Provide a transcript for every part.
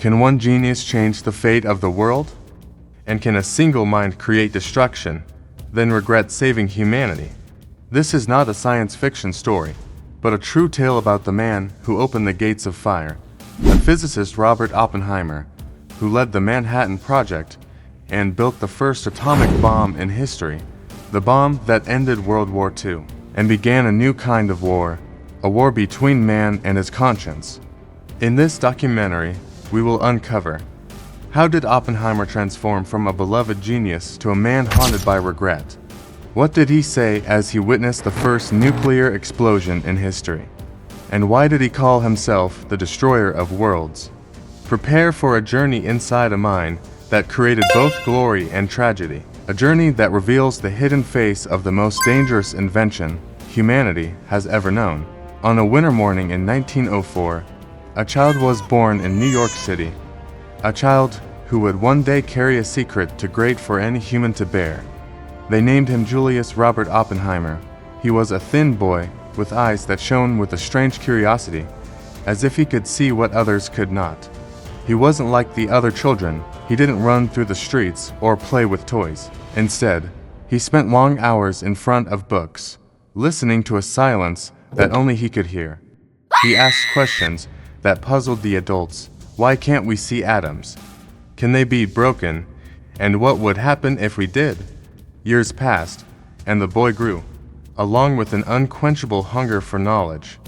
Can one genius change the fate of the world? And can a single mind create destruction, then regret saving humanity? This is not a science fiction story, but a true tale about the man who opened the gates of fire, the physicist Robert Oppenheimer, who led the Manhattan Project and built the first atomic bomb in history, the bomb that ended World War II and began a new kind of war, a war between man and his conscience. In this documentary, we will uncover: how did Oppenheimer transform from a beloved genius to a man haunted by regret? What did he say as he witnessed the first nuclear explosion in history? And why did he call himself the destroyer of worlds? Prepare for a journey inside a mind that created both glory and tragedy, a journey that reveals the hidden face of the most dangerous invention humanity has ever known. On a winter morning in 1904, a child was born in New York City, a child who would one day carry a secret too great for any human to bear. They named him Julius Robert Oppenheimer. He was a thin boy with eyes that shone with a strange curiosity, as if he could see what others could not. He wasn't like the other children. He didn't run through the streets or play with toys. Instead, he spent long hours in front of books, listening to a silence that only he could hear. He asked questions that puzzled the adults. Why can't we see atoms? Can they be broken? And what would happen if we did? Years passed, and the boy grew, along with an unquenchable hunger for knowledge.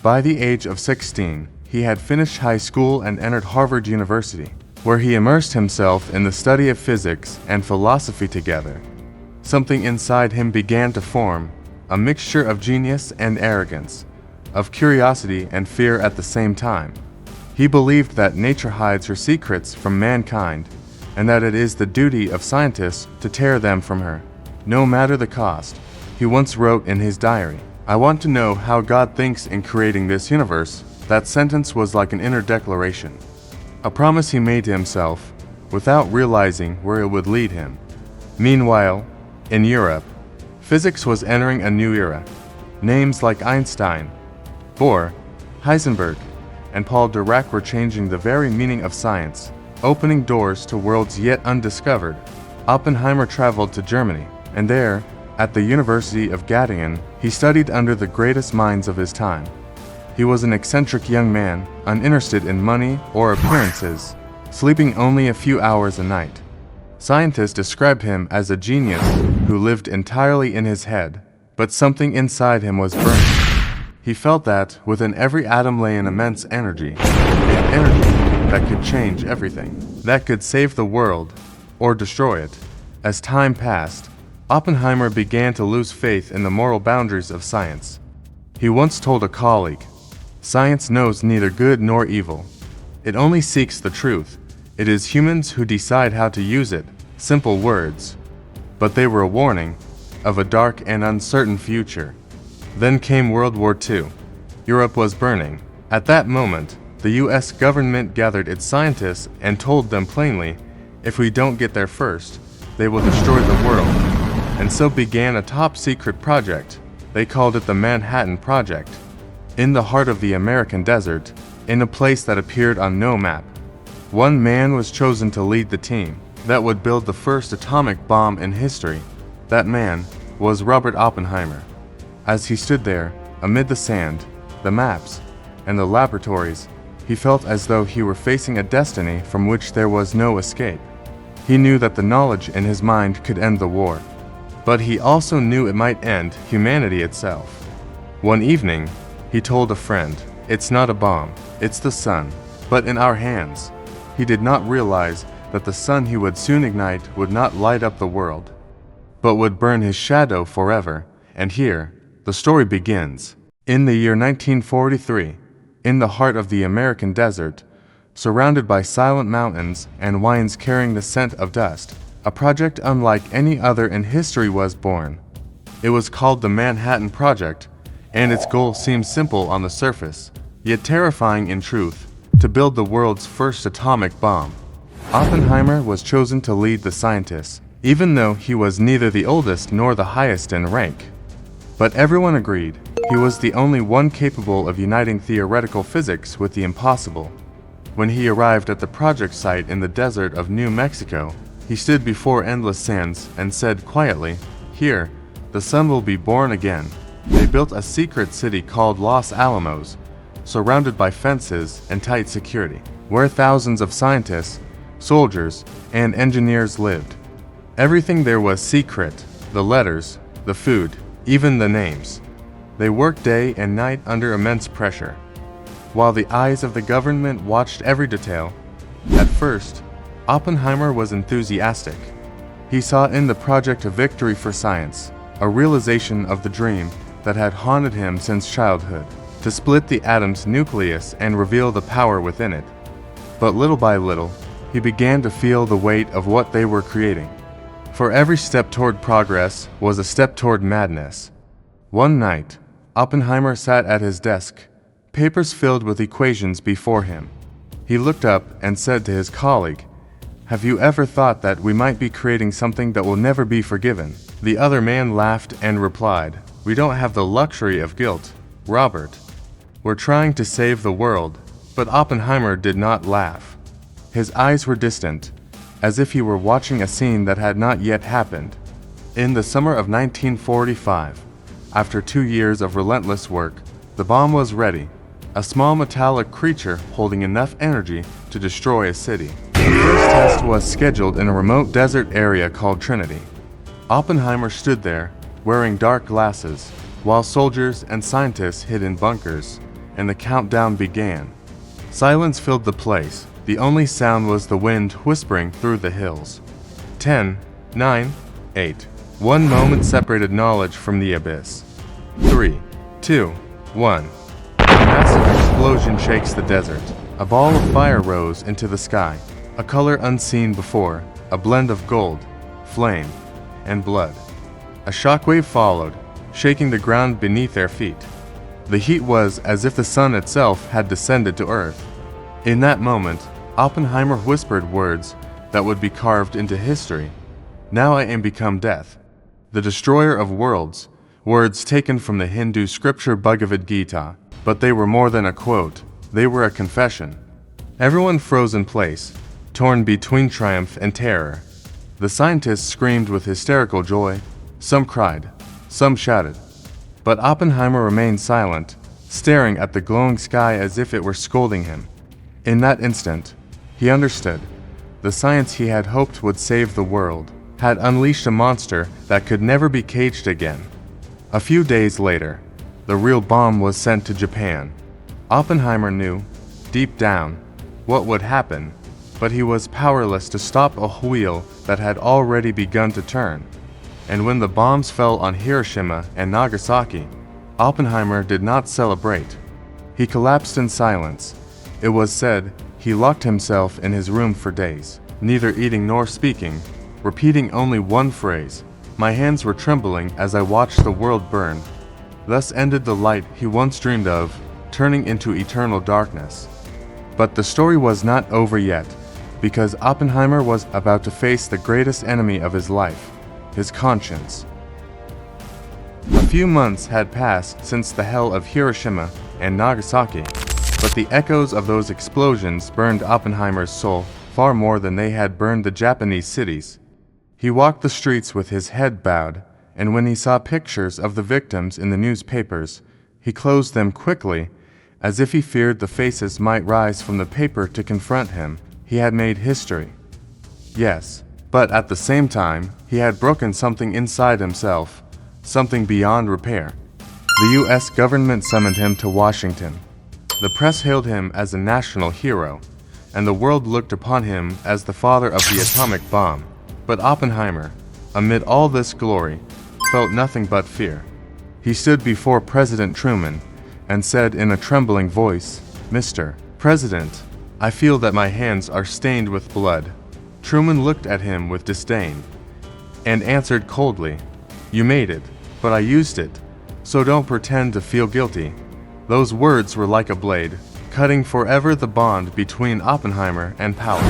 By the age of 16, he had finished high school and entered Harvard University, where he immersed himself in the study of physics and philosophy together. Something inside him began to form, a mixture of genius and arrogance, of curiosity and fear at the same time. He believed that nature hides her secrets from mankind, and that it is the duty of scientists to tear them from her, no matter the cost. He once wrote in his diary, "I want to know how God thinks in creating this universe." That sentence was like an inner declaration, a promise he made to himself, without realizing where it would lead him. Meanwhile, in Europe, physics was entering a new era. Names like Einstein, Bohr, Heisenberg, and Paul Dirac were changing the very meaning of science, opening doors to worlds yet undiscovered. Oppenheimer traveled to Germany, and there, at the University of Göttingen, he studied under the greatest minds of his time. He was an eccentric young man, uninterested in money or appearances, sleeping only a few hours a night. Scientists described him as a genius who lived entirely in his head, but something inside him was burning. He felt that within every atom lay an immense energy, an energy that could change everything, that could save the world or destroy it. As time passed, Oppenheimer began to lose faith in the moral boundaries of science. He once told a colleague, "Science knows neither good nor evil. It only seeks the truth. It is humans who decide how to use it." Simple words, but they were a warning of a dark and uncertain future. Then came World War II. Europe was burning. At that moment, the US government gathered its scientists and told them plainly, if we don't get there first, they will destroy the world. And so began a top-secret project. They called it the Manhattan Project. In the heart of the American desert, in a place that appeared on no map, one man was chosen to lead the team that would build the first atomic bomb in history. That man was Robert Oppenheimer. As he stood there, amid the sand, the maps, and the laboratories, he felt as though he were facing a destiny from which there was no escape. He knew that the knowledge in his mind could end the war, but he also knew it might end humanity itself. One evening, he told a friend, "It's not a bomb, it's the sun, but in our hands." He did not realize that the sun he would soon ignite would not light up the world, but would burn his shadow forever. And here, the story begins. In the year 1943, in the heart of the American desert, surrounded by silent mountains and winds carrying the scent of dust, a project unlike any other in history was born. It was called the Manhattan Project, and its goal seemed simple on the surface, yet terrifying in truth: to build the world's first atomic bomb. Oppenheimer was chosen to lead the scientists, even though he was neither the oldest nor the highest in rank. But everyone agreed he was the only one capable of uniting theoretical physics with the impossible. When he arrived at the project site in the desert of New Mexico, he stood before endless sands and said quietly, "Here, the sun will be born again." They built a secret city called Los Alamos, surrounded by fences and tight security, where thousands of scientists, soldiers, and engineers lived. Everything there was secret: the letters, the food, even the names. They worked day and night under immense pressure, while the eyes of the government watched every detail. At first, Oppenheimer was enthusiastic. He saw in the project a victory for science, a realization of the dream that had haunted him since childhood, to split the atom's nucleus and reveal the power within it. But little by little, he began to feel the weight of what they were creating. For every step toward progress was a step toward madness. One night, Oppenheimer sat at his desk, papers filled with equations before him. He looked up and said to his colleague, "Have you ever thought that we might be creating something that will never be forgiven?" The other man laughed and replied, "We don't have the luxury of guilt, Robert. We're trying to save the world." But Oppenheimer did not laugh. His eyes were distant, as if he were watching a scene that had not yet happened. In the summer of 1945, after 2 years of relentless work, the bomb was ready, a small metallic creature holding enough energy to destroy a city. The first test was scheduled in a remote desert area called Trinity. Oppenheimer stood there, wearing dark glasses, while soldiers and scientists hid in bunkers, and the countdown began. Silence filled the place. The only sound was the wind whispering through the hills. 10, 9, 8. One moment separated knowledge from the abyss. 3, 2, 1. A massive explosion shakes the desert. A ball of fire rose into the sky, a color unseen before, a blend of gold, flame, and blood. A shockwave followed, shaking the ground beneath their feet. The heat was as if the sun itself had descended to earth. In that moment, Oppenheimer whispered words that would be carved into history. "Now I am become death, the destroyer of worlds," words taken from the Hindu scripture Bhagavad Gita. But they were more than a quote, they were a confession. Everyone froze in place, torn between triumph and terror. The scientists screamed with hysterical joy. Some cried, some shouted. But Oppenheimer remained silent, staring at the glowing sky as if it were scolding him. In that instant, he understood. The science he had hoped would save the world had unleashed a monster that could never be caged again. A few days later, the real bomb was sent to Japan. Oppenheimer knew, deep down, what would happen, but he was powerless to stop a wheel that had already begun to turn. And when the bombs fell on Hiroshima and Nagasaki, Oppenheimer did not celebrate. He collapsed in silence. It was said he locked himself in his room for days, neither eating nor speaking, repeating only one phrase, "My hands were trembling as I watched the world burn." Thus ended the light he once dreamed of, turning into eternal darkness. But the story was not over yet, because Oppenheimer was about to face the greatest enemy of his life, his conscience. A few months had passed since the hell of Hiroshima and Nagasaki, but the echoes of those explosions burned Oppenheimer's soul far more than they had burned the Japanese cities. He walked the streets with his head bowed, and when he saw pictures of the victims in the newspapers, he closed them quickly, as if he feared the faces might rise from the paper to confront him. He had made history. Yes, but at the same time, he had broken something inside himself, something beyond repair. The U.S. government summoned him to Washington. The press hailed him as a national hero, and the world looked upon him as the father of the atomic bomb. But Oppenheimer, amid all this glory, felt nothing but fear. He stood before President Truman and said in a trembling voice, "Mr. President, I feel that my hands are stained with blood." Truman looked at him with disdain and answered coldly, "You made it, but I used it, so don't pretend to feel guilty." Those words were like a blade, cutting forever the bond between Oppenheimer and power.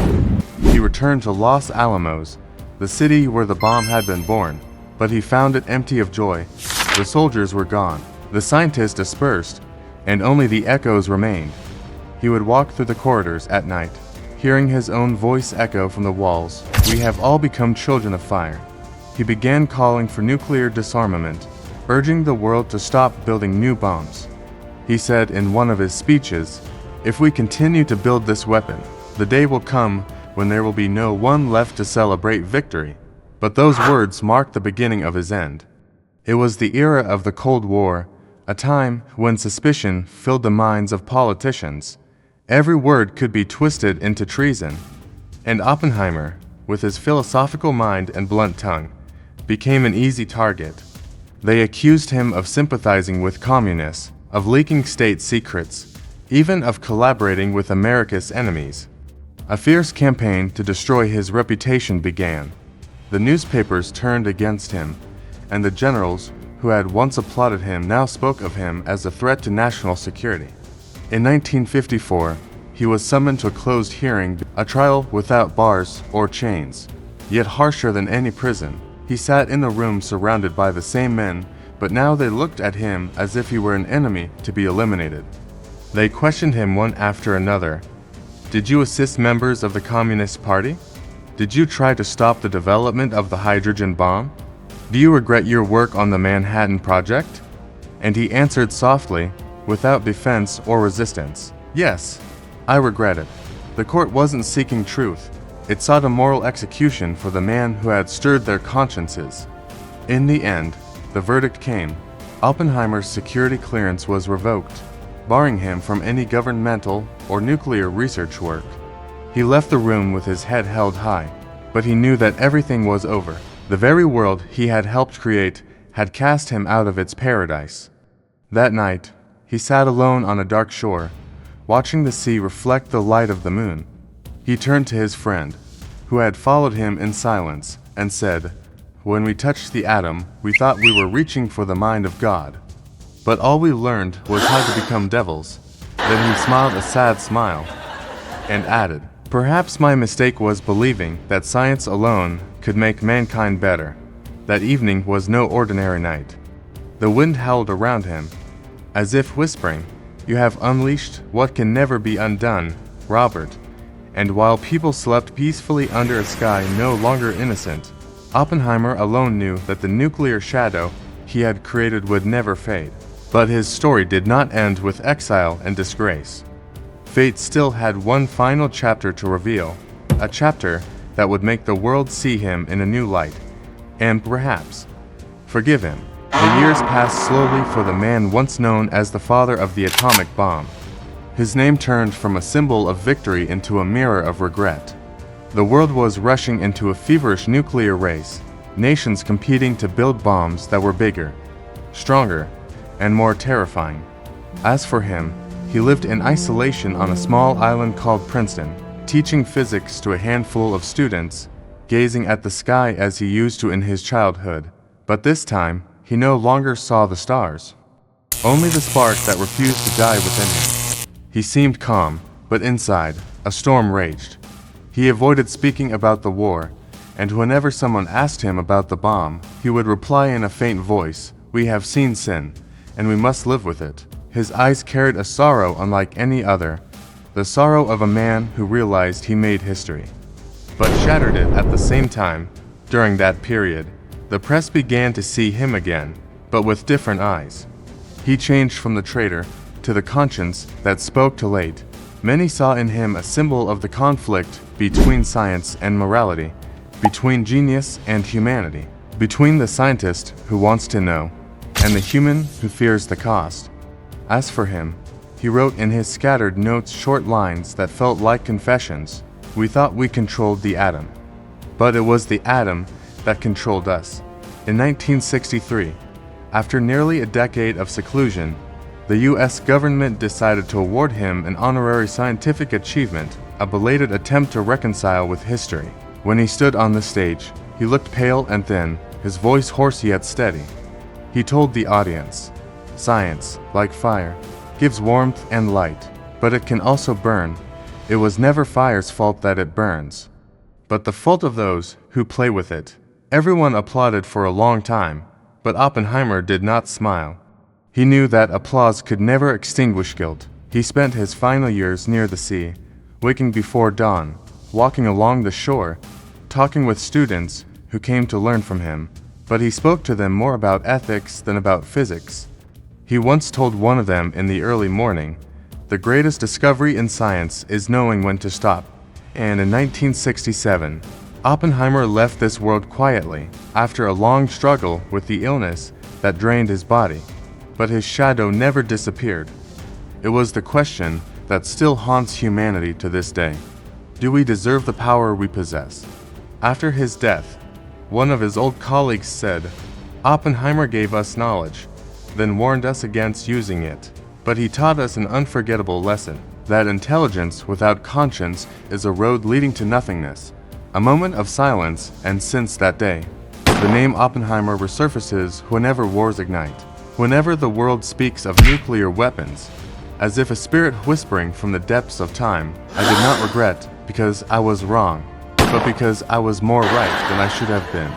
He returned to Los Alamos, the city where the bomb had been born, but he found it empty of joy. The soldiers were gone, the scientists dispersed, and only the echoes remained. He would walk through the corridors at night, hearing his own voice echo from the walls. We have all become children of fire. He began calling for nuclear disarmament, urging the world to stop building new bombs. He said in one of his speeches, "If we continue to build this weapon, the day will come when there will be no one left to celebrate victory." But those words marked the beginning of his end. It was the era of the Cold War, a time when suspicion filled the minds of politicians. Every word could be twisted into treason. And Oppenheimer, with his philosophical mind and blunt tongue, became an easy target. They accused him of sympathizing with communists, of leaking state secrets, even of collaborating with America's enemies. A fierce campaign to destroy his reputation began. The newspapers turned against him, and the generals who had once applauded him now spoke of him as a threat to national security. In 1954, he was summoned to a closed hearing, a trial without bars or chains, yet harsher than any prison. He sat in a room surrounded by the same men, but now they looked at him as if he were an enemy to be eliminated. They questioned him one after another. Did you assist members of the Communist Party? Did you try to stop the development of the hydrogen bomb? Do you regret your work on the Manhattan Project? And he answered softly, without defense or resistance, "Yes, I regret it." The court wasn't seeking truth. It sought a moral execution for the man who had stirred their consciences. In the end, the verdict came. Oppenheimer's security clearance was revoked, barring him from any governmental or nuclear research work. He left the room with his head held high, but he knew that everything was over. The very world he had helped create had cast him out of its paradise. That night, he sat alone on a dark shore, watching the sea reflect the light of the moon. He turned to his friend, who had followed him in silence, and said, "When we touched the atom, we thought we were reaching for the mind of God. But all we learned was how to become devils." Then he smiled a sad smile, and added, "Perhaps my mistake was believing that science alone could make mankind better." That evening was no ordinary night. The wind howled around him, as if whispering, "You have unleashed what can never be undone, Robert." And while people slept peacefully under a sky no longer innocent, Oppenheimer alone knew that the nuclear shadow he had created would never fade. But his story did not end with exile and disgrace. Fate still had one final chapter to reveal, a chapter that would make the world see him in a new light, and perhaps forgive him. The years passed slowly for the man once known as the father of the atomic bomb. His name turned from a symbol of victory into a mirror of regret. The world was rushing into a feverish nuclear race, nations competing to build bombs that were bigger, stronger, and more terrifying. As for him, he lived in isolation on a small island called Princeton, teaching physics to a handful of students, gazing at the sky as he used to in his childhood. But this time, he no longer saw the stars, only the spark that refused to die within him. He seemed calm, but inside, a storm raged. He avoided speaking about the war, and whenever someone asked him about the bomb, he would reply in a faint voice, "We have seen sin, and we must live with it." His eyes carried a sorrow unlike any other, the sorrow of a man who realized he made history, but shattered it at the same time. During that period, the press began to see him again, but with different eyes. He changed from the traitor to the conscience that spoke too late. Many saw in him a symbol of the conflict between science and morality, between genius and humanity, between the scientist who wants to know and the human who fears the cost. As for him, he wrote in his scattered notes short lines that felt like confessions. "We thought we controlled the atom, but it was the atom that controlled us." In 1963, after nearly a decade of seclusion, the U.S. government decided to award him an honorary scientific achievement, a belated attempt to reconcile with history. When he stood on the stage, he looked pale and thin, his voice hoarse yet steady. He told the audience, "Science, like fire, gives warmth and light, but it can also burn. It was never fire's fault that it burns, but the fault of those who play with it." Everyone applauded for a long time, but Oppenheimer did not smile. He knew that applause could never extinguish guilt. He spent his final years near the sea, waking before dawn, walking along the shore, talking with students who came to learn from him, but he spoke to them more about ethics than about physics. He once told one of them in the early morning, "The greatest discovery in science is knowing when to stop." And in 1967, Oppenheimer left this world quietly after a long struggle with the illness that drained his body, but his shadow never disappeared. It was the question that still haunts humanity to this day. Do we deserve the power we possess? After his death, one of his old colleagues said, "Oppenheimer gave us knowledge, then warned us against using it. But he taught us an unforgettable lesson, that intelligence without conscience is a road leading to nothingness." A moment of silence, and since that day, the name Oppenheimer resurfaces whenever wars ignite, whenever the world speaks of nuclear weapons, as if a spirit whispering from the depths of time. I did not regret because I was wrong, but because I was more right than I should have been.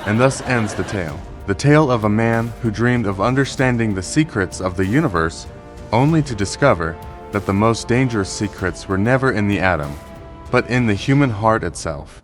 And thus ends the tale of a man who dreamed of understanding the secrets of the universe, only to discover that the most dangerous secrets were never in the atom, but in the human heart itself.